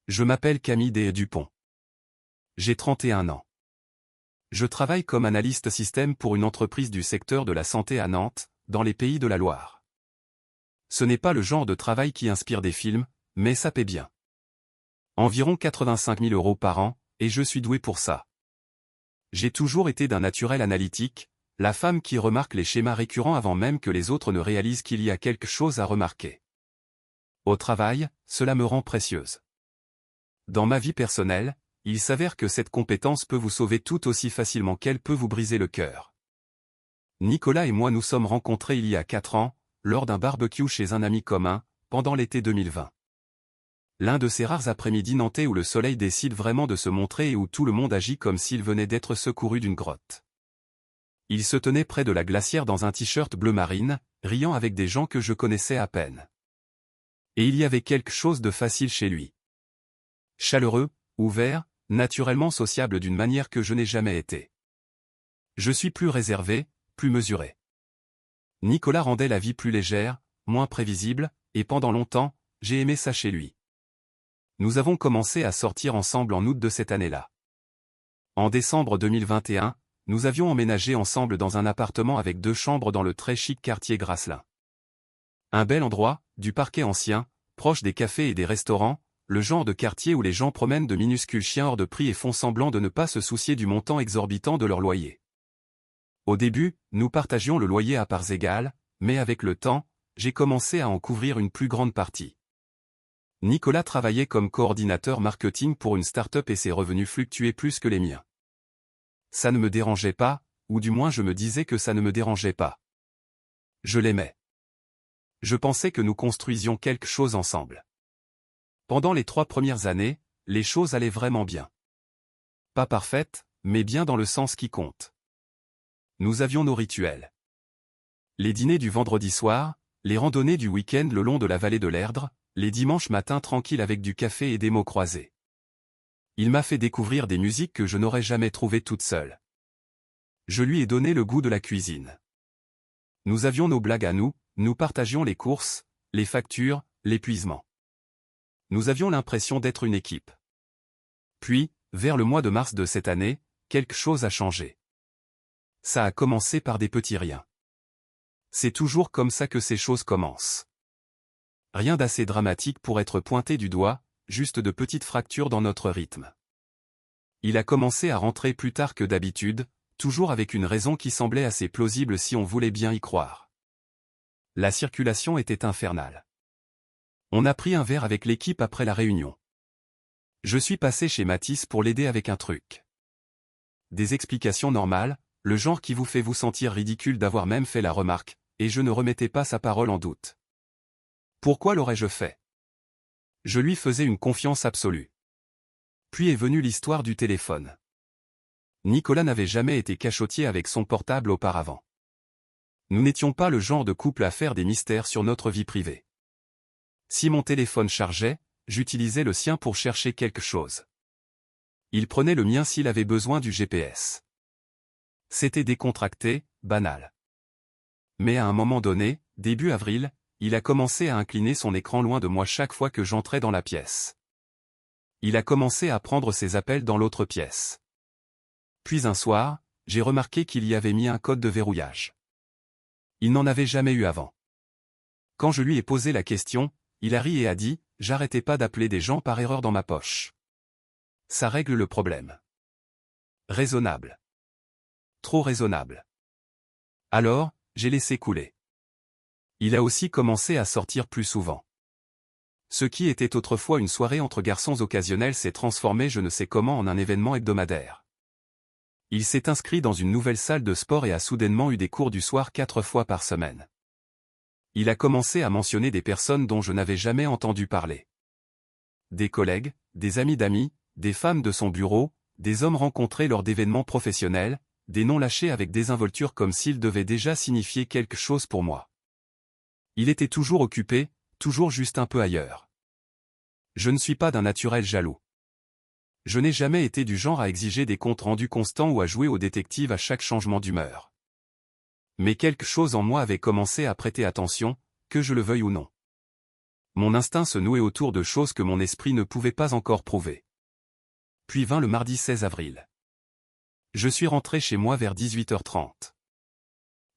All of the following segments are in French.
Je m'appelle Camille Dupont. J'ai 31 ans. Je travaille comme analyste système pour une entreprise du secteur de la santé à Nantes, dans les Pays de la Loire. Ce n'est pas le genre de travail qui inspire des films, mais ça paie bien. Environ 85 000 € par an, et je suis doué pour ça. J'ai toujours été d'un naturel analytique, la femme qui remarque les schémas récurrents avant même que les autres ne réalisent qu'il y a quelque chose à remarquer. Au travail, cela me rend précieuse. Dans ma vie personnelle, il s'avère que cette compétence peut vous sauver tout aussi facilement qu'elle peut vous briser le cœur. Nicolas et moi nous sommes rencontrés il y a 4 ans, lors d'un barbecue chez un ami commun, pendant l'été 2020. L'un de ces rares après-midi nantais où le soleil décide vraiment de se montrer et où tout le monde agit comme s'il venait d'être secouru d'une grotte. Il se tenait près de la glacière dans un t-shirt bleu marine, riant avec des gens que je connaissais à peine. Et il y avait quelque chose de facile chez lui. Chaleureux, ouvert, naturellement sociable d'une manière que je n'ai jamais été. Je suis plus réservé, plus mesuré. Nicolas rendait la vie plus légère, moins prévisible, et pendant longtemps, j'ai aimé ça chez lui. Nous avons commencé à sortir ensemble en août de cette année-là. En décembre 2021, nous avions emménagé ensemble dans un appartement avec 2 chambres dans le très chic quartier Grasselin. Un bel endroit, du parquet ancien, proche des cafés et des restaurants, le genre de quartier où les gens promènent de minuscules chiens hors de prix et font semblant de ne pas se soucier du montant exorbitant de leur loyer. Au début, nous partagions le loyer à parts égales, mais avec le temps, j'ai commencé à en couvrir une plus grande partie. Nicolas travaillait comme coordinateur marketing pour une start-up et ses revenus fluctuaient plus que les miens. Ça ne me dérangeait pas, ou du moins je me disais que ça ne me dérangeait pas. Je l'aimais. Je pensais que nous construisions quelque chose ensemble. Pendant les 3 premières années, les choses allaient vraiment bien. Pas parfaites, mais bien dans le sens qui compte. Nous avions nos rituels. Les dîners du vendredi soir, les randonnées du week-end le long de la vallée de l'Erdre, les dimanches matins tranquilles avec du café et des mots croisés. Il m'a fait découvrir des musiques que je n'aurais jamais trouvées toute seule. Je lui ai donné le goût de la cuisine. Nous avions nos blagues à nous partagions les courses, les factures, l'épuisement. Nous avions l'impression d'être une équipe. Puis, vers le mois de mars de cette année, quelque chose a changé. Ça a commencé par des petits riens. C'est toujours comme ça que ces choses commencent. Rien d'assez dramatique pour être pointé du doigt, juste de petites fractures dans notre rythme. Il a commencé à rentrer plus tard que d'habitude, toujours avec une raison qui semblait assez plausible si on voulait bien y croire. La circulation était infernale. On a pris un verre avec l'équipe après la réunion. Je suis passé chez Mathis pour l'aider avec un truc. Des explications normales, le genre qui vous fait vous sentir ridicule d'avoir même fait la remarque, et je ne remettais pas sa parole en doute. Pourquoi l'aurais-je fait? Je lui faisais une confiance absolue. Puis est venue l'histoire du téléphone. Nicolas n'avait jamais été cachotier avec son portable auparavant. Nous n'étions pas le genre de couple à faire des mystères sur notre vie privée. Si mon téléphone chargeait, j'utilisais le sien pour chercher quelque chose. Il prenait le mien s'il avait besoin du GPS. C'était décontracté, banal. Mais à un moment donné, début avril, il a commencé à incliner son écran loin de moi chaque fois que j'entrais dans la pièce. Il a commencé à prendre ses appels dans l'autre pièce. Puis un soir, j'ai remarqué qu'il y avait mis un code de verrouillage. Il n'en avait jamais eu avant. Quand je lui ai posé la question, il a ri et a dit « J'arrêtais pas d'appeler des gens par erreur dans ma poche. Ça règle le problème. » Raisonnable. Trop raisonnable. Alors, j'ai laissé couler. Il a aussi commencé à sortir plus souvent. Ce qui était autrefois une soirée entre garçons occasionnelle s'est transformé je ne sais comment en un événement hebdomadaire. Il s'est inscrit dans une nouvelle salle de sport et a soudainement eu des cours du soir 4 fois par semaine. Il a commencé à mentionner des personnes dont je n'avais jamais entendu parler. Des collègues, des amis d'amis, des femmes de son bureau, des hommes rencontrés lors d'événements professionnels, des noms lâchés avec désinvolture comme s'ils devaient déjà signifier quelque chose pour moi. Il était toujours occupé, toujours juste un peu ailleurs. Je ne suis pas d'un naturel jaloux. Je n'ai jamais été du genre à exiger des comptes rendus constants ou à jouer au détective à chaque changement d'humeur. Mais quelque chose en moi avait commencé à prêter attention, que je le veuille ou non. Mon instinct se nouait autour de choses que mon esprit ne pouvait pas encore prouver. Puis vint le mardi 16 avril. Je suis rentré chez moi vers 18h30.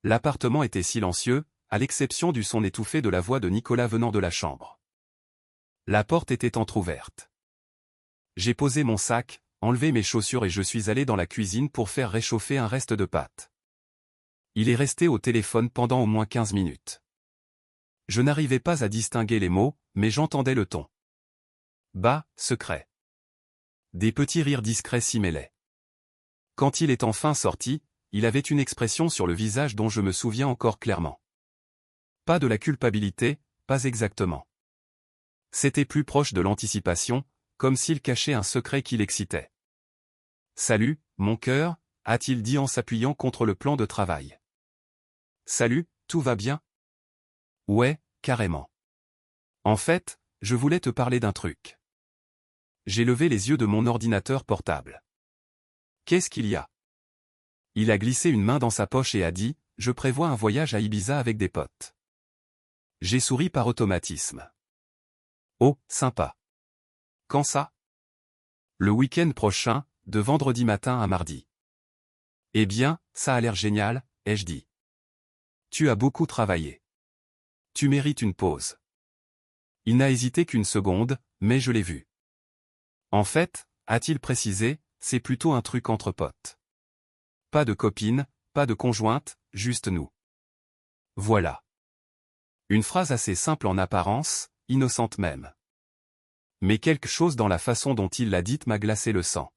L'appartement était silencieux, à l'exception du son étouffé de la voix de Nicolas venant de la chambre. La porte était entr'ouverte. J'ai posé mon sac, enlevé mes chaussures et je suis allé dans la cuisine pour faire réchauffer un reste de pâte. Il est resté au téléphone pendant au moins 15 minutes. Je n'arrivais pas à distinguer les mots, mais j'entendais le ton. Bas, secret. Des petits rires discrets s'y mêlaient. Quand il est enfin sorti, il avait une expression sur le visage dont je me souviens encore clairement. Pas de la culpabilité, pas exactement. C'était plus proche de l'anticipation, comme s'il cachait un secret qui l'excitait. « Salut, mon cœur », a-t-il dit en s'appuyant contre le plan de travail. « Salut, tout va bien ? » « Ouais, carrément. En fait, je voulais te parler d'un truc. » J'ai levé les yeux de mon ordinateur portable. « Qu'est-ce qu'il y a ? » Il a glissé une main dans sa poche et a dit « Je prévois un voyage à Ibiza avec des potes. » J'ai souri par automatisme. « Oh, sympa. Quand ça ? » « Le week-end prochain, de vendredi matin à mardi. » « Eh bien, ça a l'air génial, ai-je dit. Tu as beaucoup travaillé. Tu mérites une pause. » Il n'a hésité qu'une seconde, mais je l'ai vu. « En fait, a-t-il précisé, c'est plutôt un truc entre potes. Pas de copine, pas de conjointe, juste nous. » Voilà. Une phrase assez simple en apparence, innocente même. Mais quelque chose dans la façon dont il l'a dite m'a glacé le sang.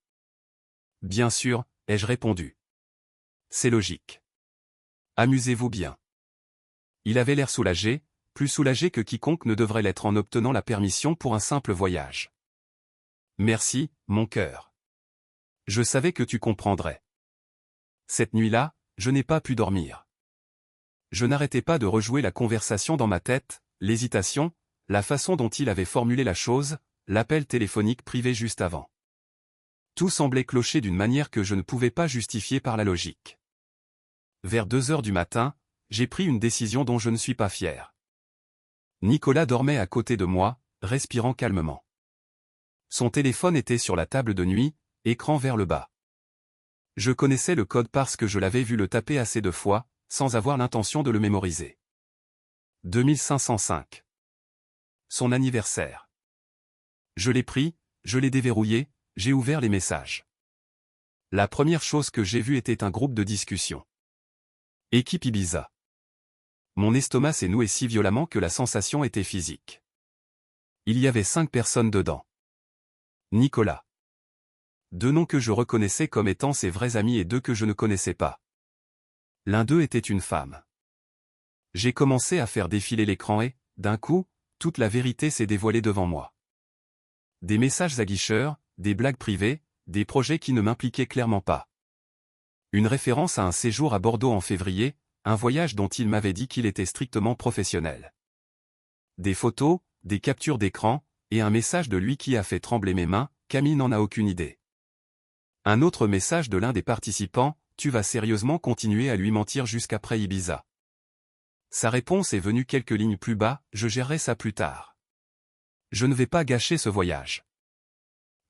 « Bien sûr, ai-je répondu. C'est logique. Amusez-vous bien. » Il avait l'air soulagé, plus soulagé que quiconque ne devrait l'être en obtenant la permission pour un simple voyage. « Merci, mon cœur. Je savais que tu comprendrais. » Cette nuit-là, je n'ai pas pu dormir. Je n'arrêtais pas de rejouer la conversation dans ma tête, l'hésitation, la façon dont il avait formulé la chose, l'appel téléphonique privé juste avant. Tout semblait clocher d'une manière que je ne pouvais pas justifier par la logique. Vers 2 heures du matin, j'ai pris une décision dont je ne suis pas fier. Nicolas dormait à côté de moi, respirant calmement. Son téléphone était sur la table de nuit, écran vers le bas. Je connaissais le code parce que je l'avais vu le taper assez de fois, sans avoir l'intention de le mémoriser. 2505. Son anniversaire. Je l'ai pris, je l'ai déverrouillé, j'ai ouvert les messages. La première chose que j'ai vue était un groupe de discussion. Équipe Ibiza. Mon estomac s'est noué si violemment que la sensation était physique. Il y avait 5 personnes dedans. Nicolas. 2 noms que je reconnaissais comme étant ses vrais amis et 2 que je ne connaissais pas. L'un d'eux était une femme. J'ai commencé à faire défiler l'écran et, d'un coup, toute la vérité s'est dévoilée devant moi. Des messages aguicheurs, des blagues privées, des projets qui ne m'impliquaient clairement pas. Une référence à un séjour à Bordeaux en février, un voyage dont il m'avait dit qu'il était strictement professionnel. Des photos, des captures d'écran, et un message de lui qui a fait trembler mes mains, Camille n'en a aucune idée. Un autre message de l'un des participants, tu vas sérieusement continuer à lui mentir jusqu'après Ibiza. Sa réponse est venue quelques lignes plus bas, je gérerai ça plus tard. Je ne vais pas gâcher ce voyage.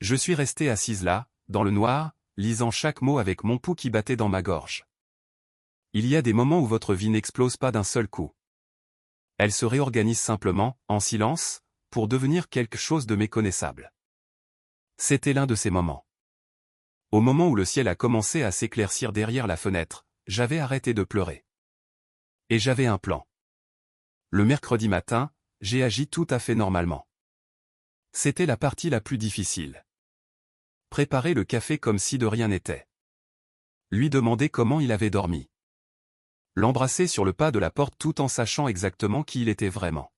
Je suis resté assise là, dans le noir, lisant chaque mot avec mon pouls qui battait dans ma gorge. Il y a des moments où votre vie n'explose pas d'un seul coup. Elle se réorganise simplement, en silence, pour devenir quelque chose de méconnaissable. C'était l'un de ces moments. Au moment où le ciel a commencé à s'éclaircir derrière la fenêtre, j'avais arrêté de pleurer. Et j'avais un plan. Le mercredi matin, j'ai agi tout à fait normalement. C'était la partie la plus difficile. Préparer le café comme si de rien n'était. Lui demander comment il avait dormi. L'embrasser sur le pas de la porte tout en sachant exactement qui il était vraiment.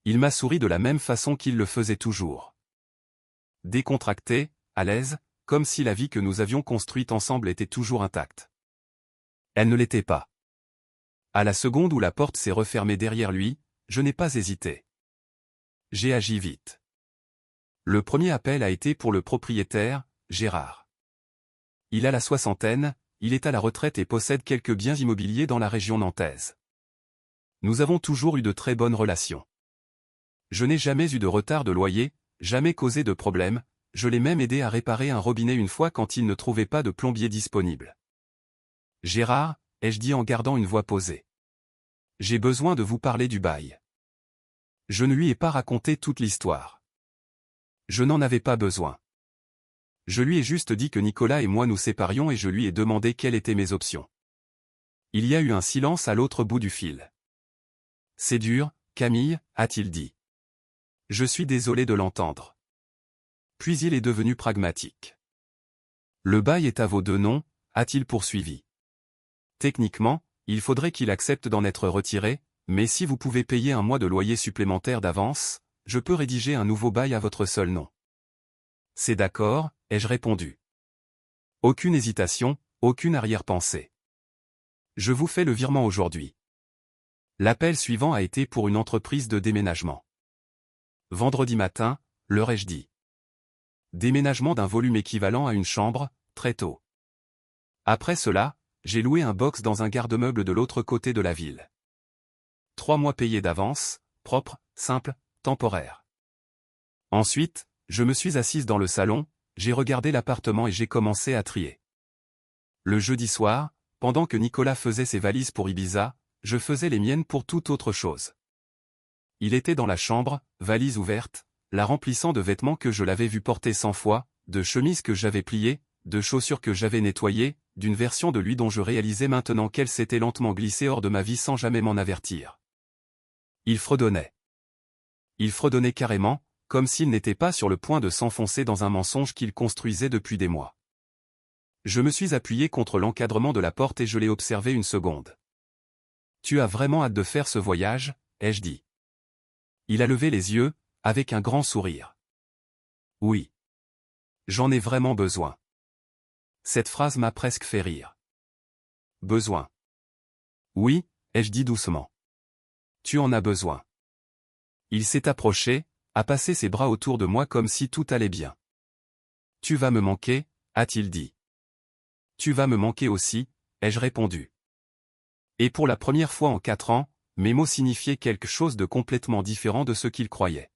Il m'a souri de la même façon qu'il le faisait toujours. Décontracté, à l'aise, comme si la vie que nous avions construite ensemble était toujours intacte. Elle ne l'était pas. À la seconde où la porte s'est refermée derrière lui, je n'ai pas hésité. J'ai agi vite. Le premier appel a été pour le propriétaire, Gérard. Il a la soixantaine, il est à la retraite et possède quelques biens immobiliers dans la région nantaise. Nous avons toujours eu de très bonnes relations. Je n'ai jamais eu de retard de loyer, jamais causé de problème, je l'ai même aidé à réparer un robinet une fois quand il ne trouvait pas de plombier disponible. Gérard, ai-je dit en gardant une voix posée. J'ai besoin de vous parler du bail. Je ne lui ai pas raconté toute l'histoire. Je n'en avais pas besoin. Je lui ai juste dit que Nicolas et moi nous séparions et je lui ai demandé quelles étaient mes options. Il y a eu un silence à l'autre bout du fil. C'est dur, Camille, a-t-il dit. Je suis désolé de l'entendre. Puis il est devenu pragmatique. Le bail est à vos deux noms, a-t-il poursuivi. Techniquement, il faudrait qu'il accepte d'en être retiré, mais si vous pouvez payer un mois de loyer supplémentaire d'avance, je peux rédiger un nouveau bail à votre seul nom. C'est d'accord, ai-je répondu. Aucune hésitation, aucune arrière-pensée. Je vous fais le virement aujourd'hui. L'appel suivant a été pour une entreprise de déménagement. Vendredi matin, leur ai-je dit. Déménagement d'un volume équivalent à une chambre, très tôt. Après cela, j'ai loué un box dans un garde-meuble de l'autre côté de la ville. 3 mois payés d'avance, propre, simple, temporaire. Ensuite, je me suis assise dans le salon, j'ai regardé l'appartement et j'ai commencé à trier. Le jeudi soir, pendant que Nicolas faisait ses valises pour Ibiza, je faisais les miennes pour toute autre chose. Il était dans la chambre, valise ouverte, la remplissant de vêtements que je l'avais vu porter 100 fois, de chemises que j'avais pliées, de chaussures que j'avais nettoyées, d'une version de lui dont je réalisais maintenant qu'elle s'était lentement glissée hors de ma vie sans jamais m'en avertir. Il fredonnait. Il fredonnait carrément, comme s'il n'était pas sur le point de s'enfoncer dans un mensonge qu'il construisait depuis des mois. Je me suis appuyé contre l'encadrement de la porte et je l'ai observé une seconde. « Tu as vraiment hâte de faire ce voyage ?» ai-je dit. Il a levé les yeux, avec un grand sourire. « Oui. J'en ai vraiment besoin. » Cette phrase m'a presque fait rire. « Besoin. » Oui, ai-je dit doucement. « Tu en as besoin. » Il s'est approché, a passé ses bras autour de moi comme si tout allait bien. « Tu vas me manquer ?» a-t-il dit. « Tu vas me manquer aussi » ai-je répondu. Et pour la première fois en 4 ans, mes mots signifiaient quelque chose de complètement différent de ce qu'il croyait.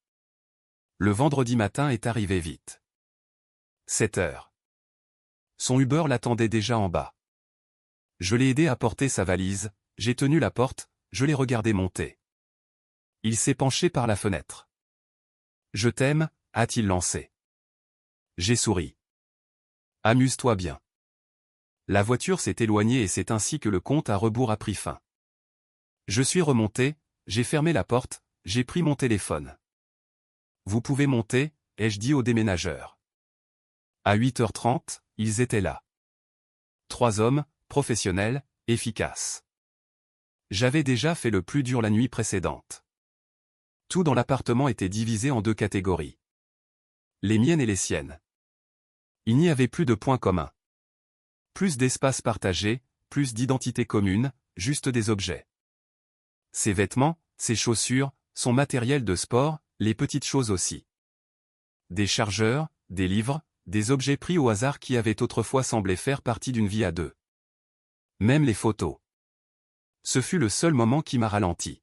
Le vendredi matin est arrivé vite. 7 heures. Son Uber l'attendait déjà en bas. Je l'ai aidé à porter sa valise, j'ai tenu la porte, je l'ai regardé monter. Il s'est penché par la fenêtre. « Je t'aime » a-t-il lancé. J'ai souri. « Amuse-toi bien. » La voiture s'est éloignée et c'est ainsi que le compte à rebours a pris fin. Je suis remonté, j'ai fermé la porte, j'ai pris mon téléphone. « Vous pouvez monter » ai-je dit au déménageur. À 8h30, ils étaient là. 3 hommes, professionnels, efficaces. J'avais déjà fait le plus dur la nuit précédente. Tout dans l'appartement était divisé en 2 catégories. Les miennes et les siennes. Il n'y avait plus de points communs. Plus d'espace partagé, plus d'identité commune, juste des objets. Ses vêtements, ses chaussures, son matériel de sport, les petites choses aussi. Des chargeurs, des livres, des objets pris au hasard qui avaient autrefois semblé faire partie d'une vie à deux. Même les photos. Ce fut le seul moment qui m'a ralenti.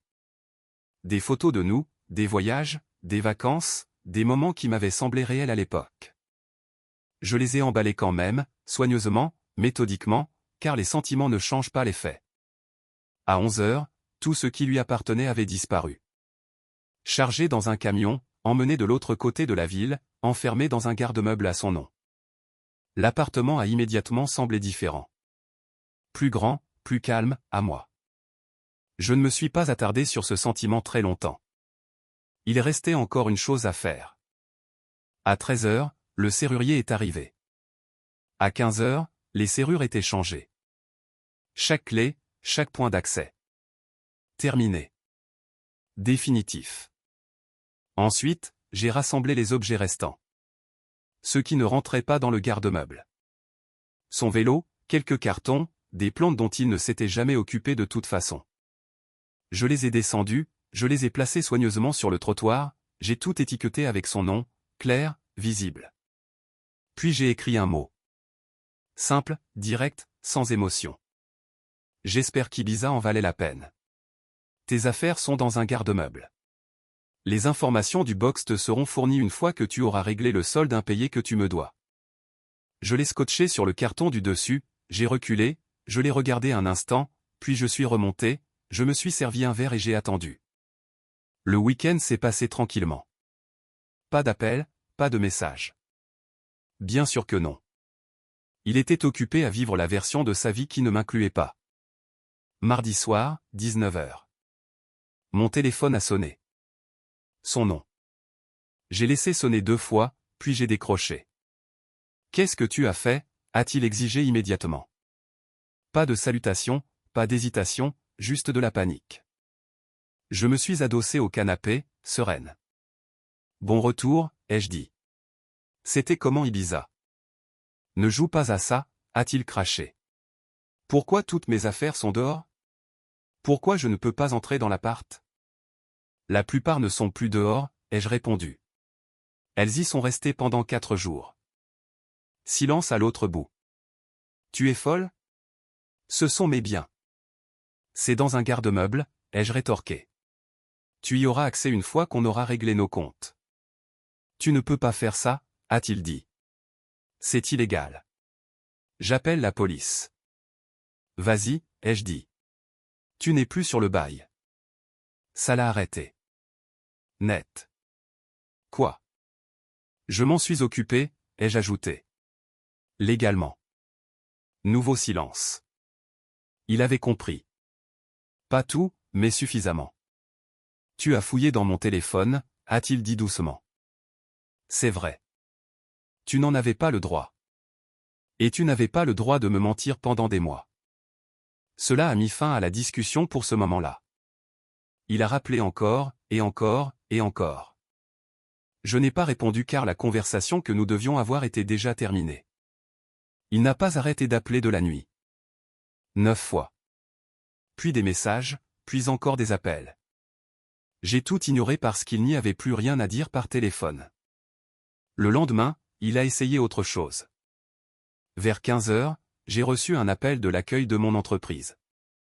Des photos de nous, des voyages, des vacances, des moments qui m'avaient semblé réels à l'époque. Je les ai emballés quand même, soigneusement, méthodiquement, car les sentiments ne changent pas les faits. À 11h, tout ce qui lui appartenait avait disparu. Chargé dans un camion, emmené de l'autre côté de la ville, enfermé dans un garde-meuble à son nom. L'appartement a immédiatement semblé différent. Plus grand, plus calme, à moi. Je ne me suis pas attardé sur ce sentiment très longtemps. Il restait encore une chose à faire. À 13h, le serrurier est arrivé. À 15h, les serrures étaient changées. Chaque clé, chaque point d'accès. Terminé. Définitif. Ensuite, j'ai rassemblé les objets restants. Ceux qui ne rentraient pas dans le garde-meuble. Son vélo, quelques cartons, des plantes dont il ne s'était jamais occupé de toute façon. Je les ai descendus, je les ai placés soigneusement sur le trottoir, j'ai tout étiqueté avec son nom, clair, visible. Puis j'ai écrit un mot. Simple, direct, sans émotion. J'espère qu'Ibiza en valait la peine. Tes affaires sont dans un garde-meuble. Les informations du box te seront fournies une fois que tu auras réglé le solde impayé que tu me dois. Je l'ai scotché sur le carton du dessus, j'ai reculé, je l'ai regardé un instant, puis je suis remonté, je me suis servi un verre et j'ai attendu. Le week-end s'est passé tranquillement. Pas d'appel, pas de message. Bien sûr que non. Il était occupé à vivre la version de sa vie qui ne m'incluait pas. Mardi soir, 19h. Mon téléphone a sonné. Son nom. J'ai laissé sonner 2 fois, puis j'ai décroché. « Qu'est-ce que tu as fait ?» a-t-il exigé immédiatement. Pas de salutation, pas d'hésitation, juste de la panique. Je me suis adossé au canapé, sereine. « Bon retour », ai-je dit. « C'était comment Ibiza ? » « Ne joue pas à ça », a-t-il craché. « Pourquoi toutes mes affaires sont dehors ? Pourquoi je ne peux pas entrer dans l'appart ? » « La plupart ne sont plus dehors », ai-je répondu. « Elles y sont restées pendant 4 jours. » Silence à l'autre bout. « Tu es folle ? Ce sont mes biens. »« C'est dans un garde-meuble », ai-je rétorqué. « Tu y auras accès une fois qu'on aura réglé nos comptes. »« Tu ne peux pas faire ça », a-t-il dit. « C'est illégal. »« J'appelle la police. »« Vas-y », ai-je dit. « Tu n'es plus sur le bail. » Ça l'a arrêté. Net. Quoi ? Je m'en suis occupé, ai-je ajouté. Légalement. Nouveau silence. Il avait compris. Pas tout, mais suffisamment. Tu as fouillé dans mon téléphone, a-t-il dit doucement. C'est vrai. Tu n'en avais pas le droit. Et tu n'avais pas le droit de me mentir pendant des mois. Cela a mis fin à la discussion pour ce moment-là. Il a rappelé encore, et encore, et encore. Je n'ai pas répondu car la conversation que nous devions avoir était déjà terminée. Il n'a pas arrêté d'appeler de la nuit. 9 fois. Puis des messages, puis encore des appels. J'ai tout ignoré parce qu'il n'y avait plus rien à dire par téléphone. Le lendemain, il a essayé autre chose. Vers 15h, j'ai reçu un appel de l'accueil de mon entreprise.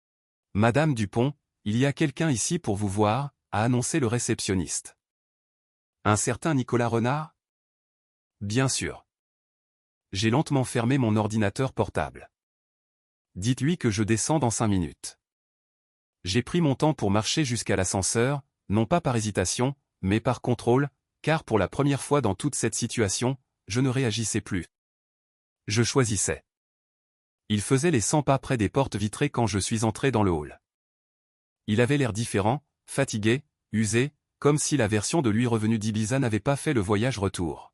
« Madame Dupont, il y a quelqu'un ici pour vous voir », a annoncé le réceptionniste. Un certain Nicolas Renard ? Bien sûr. J'ai lentement fermé mon ordinateur portable. Dites-lui que je descends dans 5 minutes. J'ai pris mon temps pour marcher jusqu'à l'ascenseur, non pas par hésitation, mais par contrôle, car pour la première fois dans toute cette situation, je ne réagissais plus. Je choisissais. Il faisait les 100 pas près des portes vitrées quand je suis entré dans le hall. Il avait l'air différent, fatigué, usé, comme si la version de lui revenue d'Ibiza n'avait pas fait le voyage retour.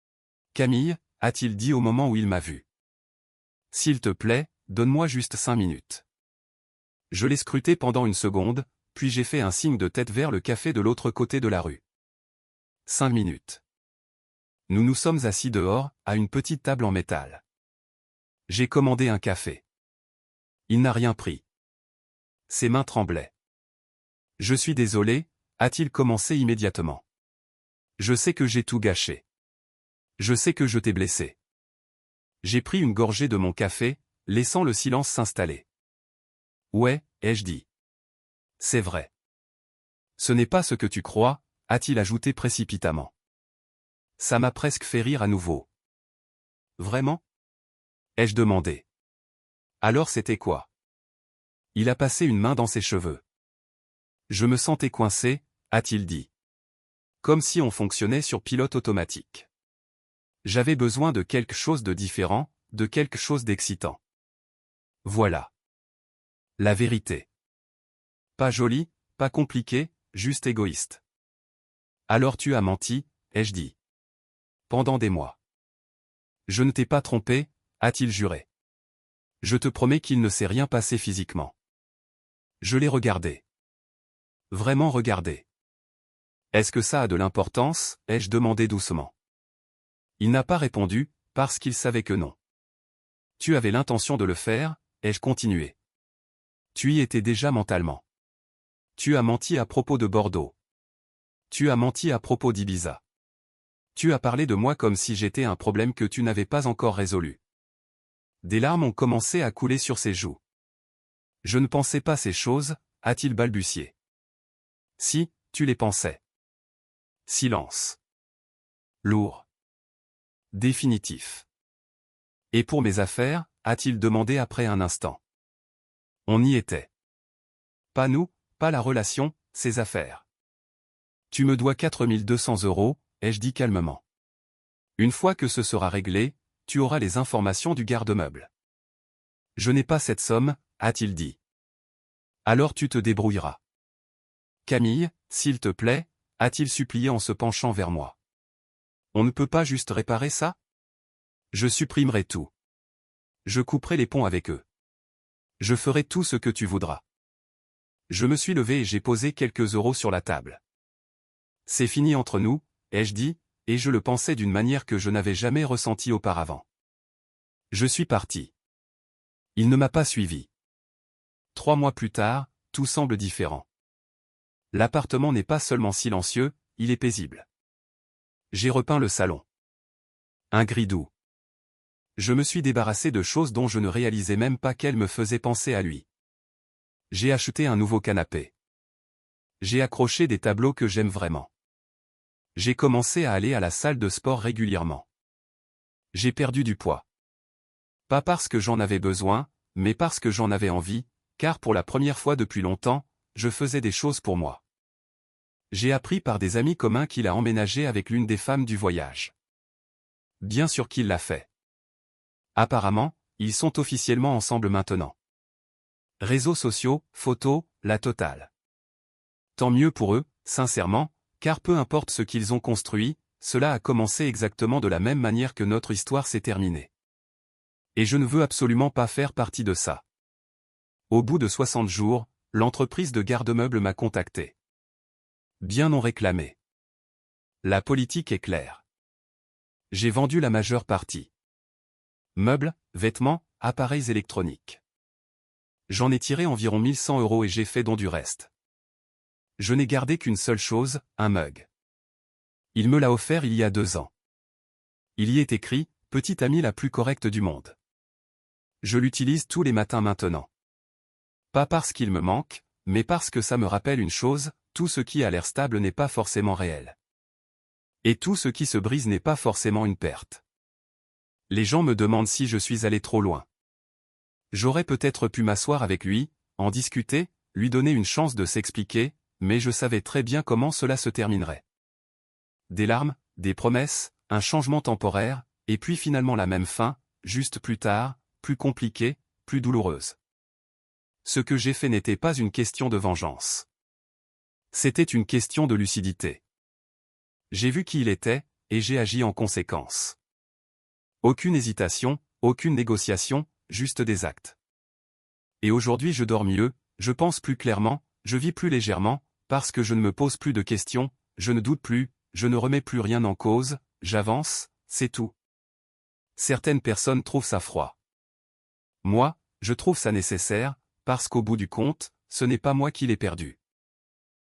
« Camille », a-t-il dit au moment où il m'a vu. « S'il te plaît, donne-moi juste 5 minutes. » Je l'ai scruté pendant une seconde, puis j'ai fait un signe de tête vers le café de l'autre côté de la rue. 5 minutes. Nous nous sommes assis dehors, à une petite table en métal. J'ai commandé un café. Il n'a rien pris. Ses mains tremblaient. « Je suis désolé », a-t-il commencé immédiatement. « Je sais que j'ai tout gâché. Je sais que je t'ai blessé. » J'ai pris une gorgée de mon café, laissant le silence s'installer. « Ouais », ai-je dit. « C'est vrai. »« Ce n'est pas ce que tu crois », a-t-il ajouté précipitamment. Ça m'a presque fait rire à nouveau. « Vraiment ? » ai-je demandé. « Alors c'était quoi ?» Il a passé une main dans ses cheveux. « Je me sentais coincé », a-t-il dit. Comme si on fonctionnait sur pilote automatique. J'avais besoin de quelque chose de différent, de quelque chose d'excitant. Voilà. La vérité. Pas jolie, pas compliquée, juste égoïste. Alors tu as menti, ai-je dit. Pendant des mois. Je ne t'ai pas trompé, a-t-il juré. Je te promets qu'il ne s'est rien passé physiquement. Je l'ai regardé. Vraiment regardé. Est-ce que ça a de l'importance, ai-je demandé doucement. Il n'a pas répondu, parce qu'il savait que non. Tu avais l'intention de le faire, ai-je continué. Tu y étais déjà mentalement. Tu as menti à propos de Bordeaux. Tu as menti à propos d'Ibiza. Tu as parlé de moi comme si j'étais un problème que tu n'avais pas encore résolu. Des larmes ont commencé à couler sur ses joues. Je ne pensais pas ces choses, a-t-il balbutié. Si, tu les pensais. Silence. Lourd. Définitif. Et pour mes affaires, a-t-il demandé après un instant. On y était. Pas nous, pas la relation, ses affaires. Tu me dois 4200 €, ai-je dit calmement. Une fois que ce sera réglé, tu auras les informations du garde-meuble. Je n'ai pas cette somme, a-t-il dit. Alors tu te débrouilleras. Camille, s'il te plaît, a-t-il supplié en se penchant vers moi. On ne peut pas juste réparer ça? Je supprimerai tout. Je couperai les ponts avec eux. Je ferai tout ce que tu voudras. Je me suis levé et j'ai posé quelques euros sur la table. C'est fini entre nous, ai-je dit, et je le pensais d'une manière que je n'avais jamais ressentie auparavant. Je suis parti. Il ne m'a pas suivi. 3 mois plus tard, tout semble différent. L'appartement n'est pas seulement silencieux, il est paisible. J'ai repeint le salon. Un gris doux. Je me suis débarrassé de choses dont je ne réalisais même pas qu'elles me faisaient penser à lui. J'ai acheté un nouveau canapé. J'ai accroché des tableaux que j'aime vraiment. J'ai commencé à aller à la salle de sport régulièrement. J'ai perdu du poids. Pas parce que j'en avais besoin, mais parce que j'en avais envie, car pour la première fois depuis longtemps, je faisais des choses pour moi. J'ai appris par des amis communs qu'il a emménagé avec l'une des femmes du voyage. Bien sûr qu'il l'a fait. Apparemment, ils sont officiellement ensemble maintenant. Réseaux sociaux, photos, la totale. Tant mieux pour eux, sincèrement, car peu importe ce qu'ils ont construit, cela a commencé exactement de la même manière que notre histoire s'est terminée. Et je ne veux absolument pas faire partie de ça. Au bout de 60 jours, l'entreprise de garde-meubles m'a contacté. Bien non réclamé. La politique est claire. J'ai vendu la majeure partie. Meubles, vêtements, appareils électroniques. J'en ai tiré environ 1100 € et j'ai fait don du reste. Je n'ai gardé qu'une seule chose, un mug. Il me l'a offert il y a 2 ans. Il y est écrit « Petite amie la plus correcte du monde ». Je l'utilise tous les matins maintenant. Pas parce qu'il me manque, mais parce que ça me rappelle une chose, tout ce qui a l'air stable n'est pas forcément réel. Et tout ce qui se brise n'est pas forcément une perte. Les gens me demandent si je suis allé trop loin. J'aurais peut-être pu m'asseoir avec lui, en discuter, lui donner une chance de s'expliquer, mais je savais très bien comment cela se terminerait. Des larmes, des promesses, un changement temporaire, et puis finalement la même fin, juste plus tard, plus compliquée, plus douloureuse. Ce que j'ai fait n'était pas une question de vengeance. C'était une question de lucidité. J'ai vu qui il était, et j'ai agi en conséquence. Aucune hésitation, aucune négociation, juste des actes. Et aujourd'hui je dors mieux, je pense plus clairement, je vis plus légèrement, parce que je ne me pose plus de questions, je ne doute plus, je ne remets plus rien en cause, j'avance, c'est tout. Certaines personnes trouvent ça froid. Moi, je trouve ça nécessaire, parce qu'au bout du compte, ce n'est pas moi qui l'ai perdu.